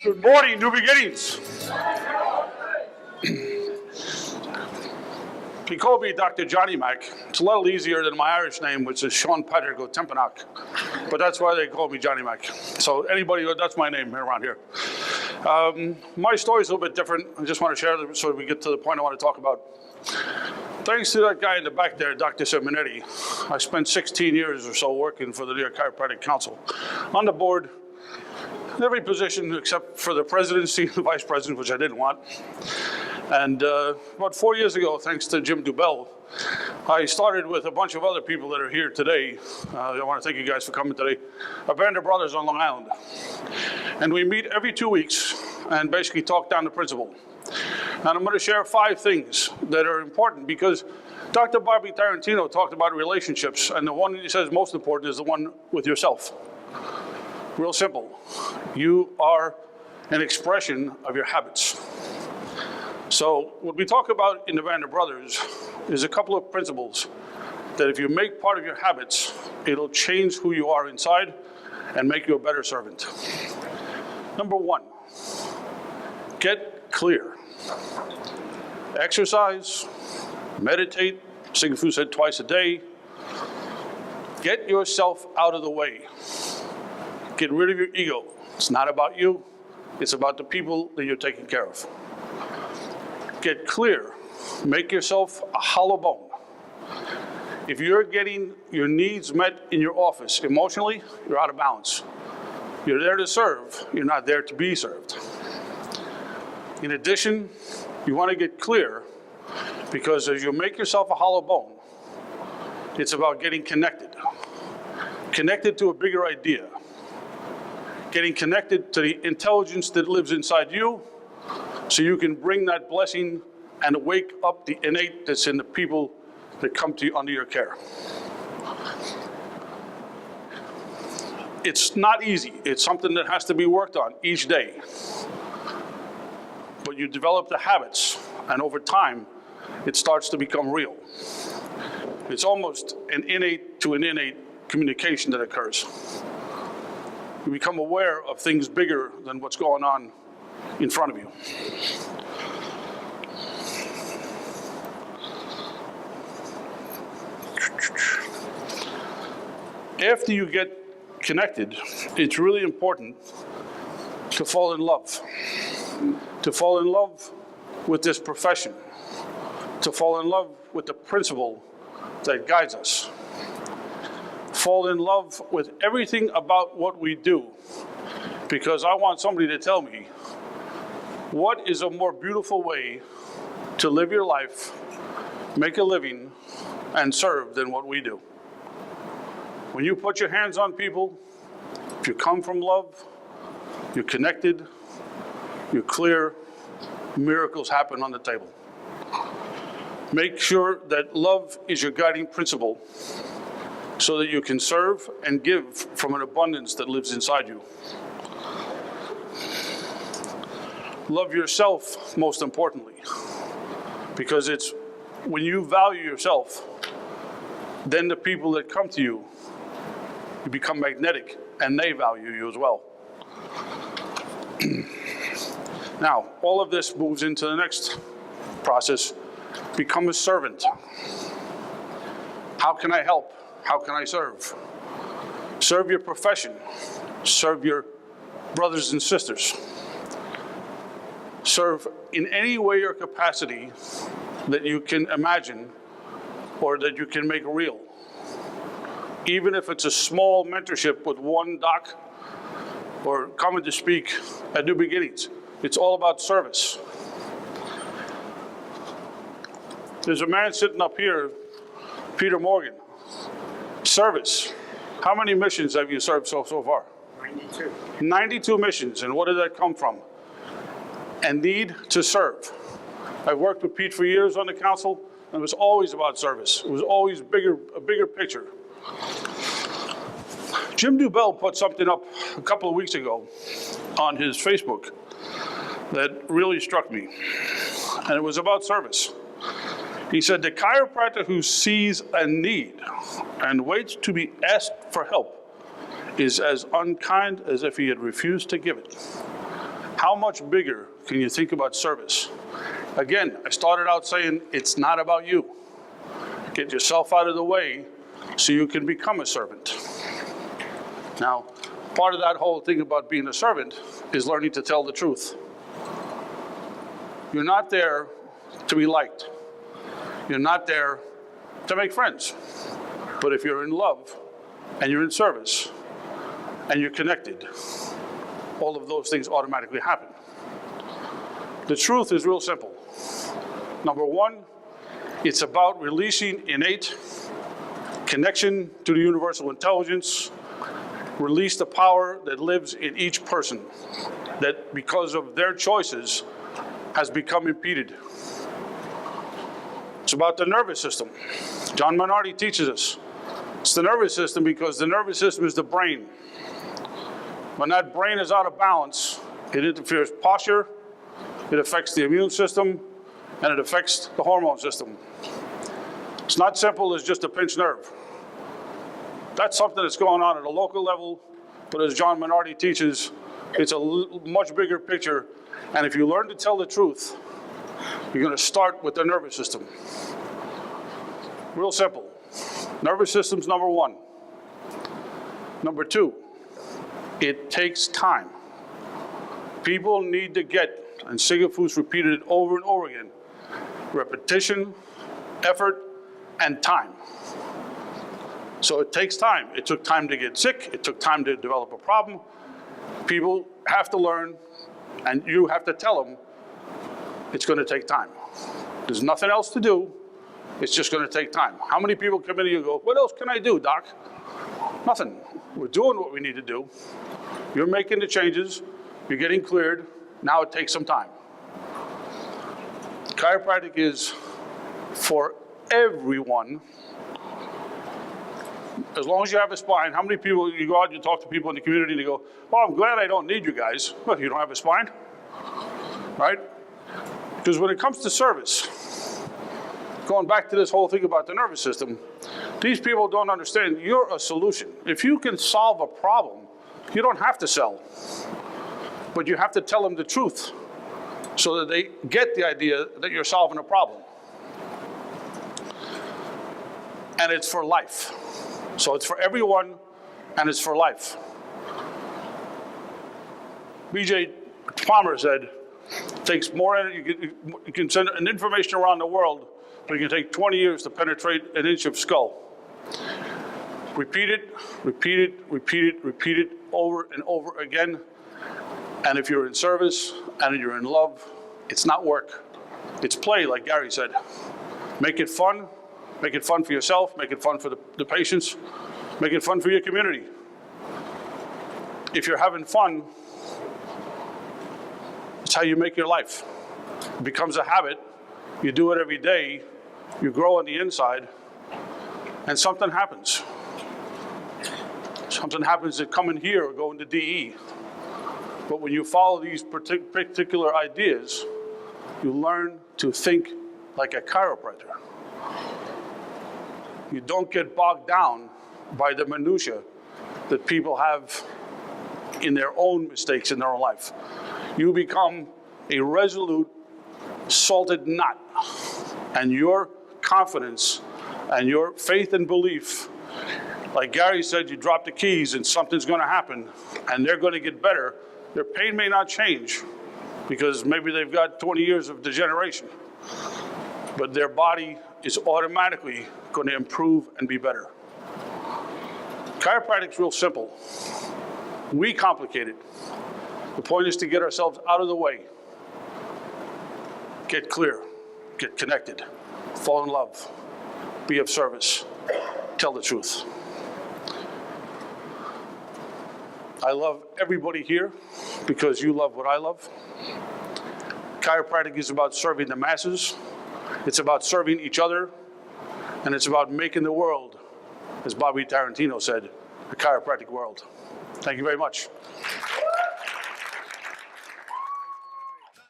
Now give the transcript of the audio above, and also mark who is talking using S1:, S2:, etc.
S1: Good morning, New Beginnings. He called me Dr. Johnny Mac. It's a little easier than my Irish name, which is Sean Patrick O'Timpanock. But that's why they call me Johnny Mac. So anybody, that's my name around here. My story's a little bit different. I just want to share it so we get to the point I want to talk about. Thanks to that guy in the back there, Dr. Simonetti, I spent 16 years or so working for the New York Chiropractic Council on the board, every position except for the presidency, the vice president, which I didn't want. And about 4 years ago, thanks to Jim Dubell, I started with a bunch of other people that are here today. I want to thank you guys for coming today. A band of brothers on Long Island. And we meet every 2 weeks and basically talk down the principle. And I'm going to share 5 things that are important because Dr. Bobby Tarantino talked about relationships, and the one he says most important is the one with yourself. Real simple. You are an expression of your habits. So what we talk about in the Band of Brothers is a couple of principles that if you make part of your habits, it'll change who you are inside and make you a better servant. Number 1, get clear. Exercise, meditate, Sigfrid said twice a day. Get yourself out of the way. Get rid of your ego. It's not about you. It's about the people that you're taking care of. Get clear. Make yourself a hollow bone. If you're getting your needs met in your office emotionally, you're out of balance. You're there to serve. You're not there to be served. In addition, you want to get clear because as you make yourself a hollow bone, it's about getting connected. Connected to a bigger idea. Getting connected to the intelligence that lives inside you so you can bring that blessing and wake up the innate that's in the people that come to you under your care. It's not easy. It's something that has to be worked on each day. But you develop the habits, and over time, it starts to become real. It's almost an innate to an innate communication that occurs. You become aware of things bigger than what's going on in front of you. After you get connected, it's really important to fall in love. To fall in love with this profession. To fall in love with the principle that guides us. Fall in love with everything about what we do, because I want somebody to tell me, what is a more beautiful way to live your life, make a living, and serve than what we do? When you put your hands on people, if you come from love, you're connected, you're clear, miracles happen on the table. Make sure that love is your guiding principle so that you can serve and give from an abundance that lives inside you. Love yourself, most importantly, because it's when you value yourself, then the people that come to you, you become magnetic and they value you as well. Now, all of this moves into the next process. Become a servant. How can I help? How can I serve? Serve your profession. Serve your brothers and sisters. Serve in any way or capacity that you can imagine or that you can make real. Even if it's a small mentorship with one doc or coming to speak at New Beginnings. It's all about service. There's a man sitting up here, Peter Morgan. Service. How many missions have you served so far?
S2: 92.
S1: 92 missions, and what did that come from? A need to serve. I've worked with Pete for years on the council, and it was always about service. It was always a bigger picture. Jim Dubell put something up a couple of weeks ago on his Facebook that really struck me, and it was about service. He said, the chiropractor who sees a need and waits to be asked for help is as unkind as if he had refused to give it. how much bigger can you think about service? Again, I started out saying it's not about you. Get yourself out of the way so you can become a servant. Now, part of that whole thing about being a servant is learning to tell the truth. You're not there to be liked. You're not there to make friends. But if you're in love and you're in service and you're connected, all of those things automatically happen. The truth is real simple. Number one, it's about releasing innate connection to the universal intelligence, release the power that lives in each person that because of their choices has become impeded. It's about the nervous system. John McAtamney teaches us. It's the nervous system because the nervous system is the brain. When that brain is out of balance, it interferes posture, it affects the immune system, and it affects the hormone system. It's not simple as just a pinched nerve. That's something that's going on at a local level, but as John McAtamney teaches, it's a much bigger picture. And if you learn to tell the truth, you're going to start with the nervous system. Real simple. Nervous system's number one. Number two, it takes time. People need to get, and Sigafus repeated it over and over again, repetition, effort, and time. So it takes time. It took time to get sick. It took time to develop a problem. People have to learn, and you have to tell them it's going to take time. There's nothing else to do. It's just going to take time. How many people come in and you go, what else can I do, doc? Nothing. We're doing what we need to do. You're making the changes. You're getting cleared. Now it takes some time. Chiropractic is for everyone. As long as you have a spine, how many people, you go out and you talk to people in the community and you go, well, I'm glad I don't need you guys. Well, you don't have a spine, right? Because when it comes to service, going back to this whole thing about the nervous system, these people don't understand you're a solution. If you can solve a problem, you don't have to sell. But you have to tell them the truth so that they get the idea that you're solving a problem. And it's for life. So it's for everyone, and it's for life. B.J. Palmer said, it takes more energy, you can send an information around the world, but it can take 20 years to penetrate an inch of skull. Repeat it, repeat it, repeat it, repeat it over and over again. And if you're in service and you're in love, it's not work. It's play, like Gary said. Make it fun. Make it fun for yourself. Make it fun for the patients. Make it fun for your community. If you're having fun, it's how you make your life. It becomes a habit. You do it every day. You grow on the inside, and something happens. Something happens that come in here or go into DE. But when you follow these particular ideas, you learn to think like a chiropractor. You don't get bogged down by the minutia that people have in their own mistakes in their own life. You become a resolute, salted knot, and your confidence and your faith and belief, like Gary said, you drop the keys and something's going to happen and they're going to get better. Their pain may not change because maybe they've got 20 years of degeneration, but their body is automatically going to improve and be better. Chiropractic's real simple. We complicate it. The point is to get ourselves out of the way, get clear, get connected, fall in love, be of service, tell the truth. I love everybody here because you love what I love. Chiropractic is about serving the masses. It's about serving each other. And it's about making the world, as Bobby Tarantino said, a chiropractic world. Thank you very much.